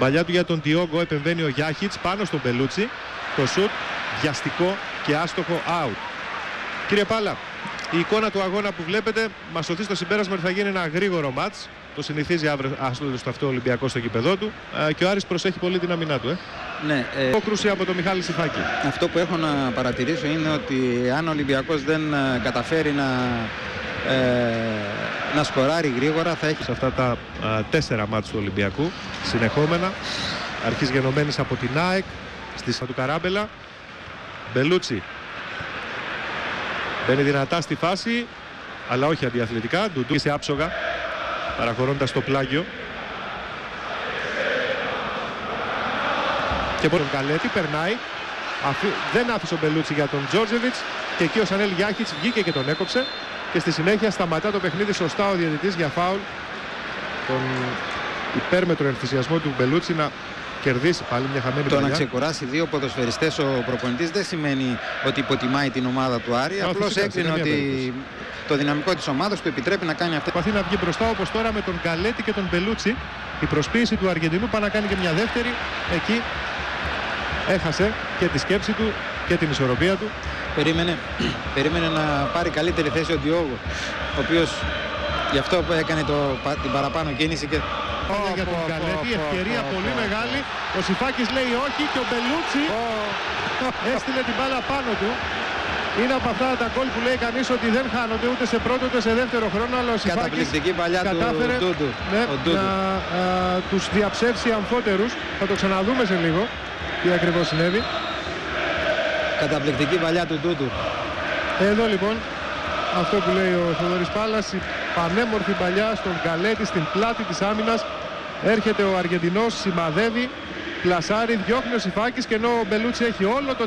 Παλιά του για τον Τιόγκο, επεμβαίνει ο Γιάχιτς πάνω στον Μπελούτσι. Το σουτ βιαστικό και άστοχο out. Κύριε Πάλα, η εικόνα του αγώνα που βλέπετε μας οδηγεί στο συμπέρασμα ότι θα γίνει ένα γρήγορο μάτς. Το συνηθίζει αύριο στο αυτό ο Ολυμπιακός στο γήπεδό του και ο Άρης προσέχει πολύ την αμυνά του. Ναι, Πρόκρουση από τον Μιχάλη Σιφάκη. Αυτό που έχω να παρατηρήσω είναι ότι αν ο Ολυμπιακός δεν καταφέρει να σκοράρει γρήγορα θα έχει... Σε αυτά τα 4 μάτς του Ολυμπιακού συνεχόμενα, αρχής γενομένης από την ΑΕΚ στη του Καράμπελα. Μπελούτσι μπαίνει δυνατά στη φάση, αλλά όχι αντιαθλητικά. Ντουντού σε άψογα, παραχωρώντας το πλάγιο. Και τον Καλέτη περνάει, δεν άφησε ο Μπελούτσι για τον Τζόρτζεβιτς και εκεί ο Σανέλ Γιάχιτς βγήκε και τον έκοψε και στη συνέχεια σταματά το παιχνίδι σωστά ο διαιτητής για φάουλ. Τον υπέρμετρο ενθουσιασμό του Μπελούτσι να κερδίσει πάλι μια χαμένη Το παλιά. να ξεκουράσει δύο ποδοσφαιριστές ο προπονητής δεν σημαίνει ότι υποτιμάει την ομάδα του Άρη. Απλώς έκρινε ότι το δυναμικό της ομάδας του επιτρέπει να κάνει αυτή. Προσπαθεί να βγει μπροστά όπως τώρα με τον Καλέτη και τον Μπελούτσι. Η προσποίηση του Αργεντινού πάει να κάνει και μια δεύτερη. Εκεί έχασε και τη σκέψη του και την ισορροπία του. Περίμενε να πάρει καλύτερη θέση ο Διόγο, ο οποίος γι' αυτό που έκανε την παραπάνω κίνηση και... Για τον Καλέτη, ευκαιρία πολύ μεγάλη. Ο Σιφάκης λέει όχι και ο Μπελούτσι έστειλε την μπάλα πάνω του. Είναι από αυτά τα γκολ που λέει κανείς ότι δεν χάνονται ούτε σε πρώτο ούτε σε δεύτερο χρόνο, αλλά ο Σιφάκης κατάφερε να τους διαψεύσει αμφότερους. Θα το ξαναδούμε σε λίγο τι ακριβώς συνέβη. Καταπληκτική παλιά του Ντούντου. Εδώ λοιπόν αυτό που λέει ο Θοδωρής Πάλας, η πανέμορφη παλιά στον Καλέτη στην πλάτη της άμυνας. Έρχεται ο Αργεντινός, σημαδεύει, πλασάρει, διώχνει ο Σιφάκης και ενώ ο Μπελούτσι έχει όλο το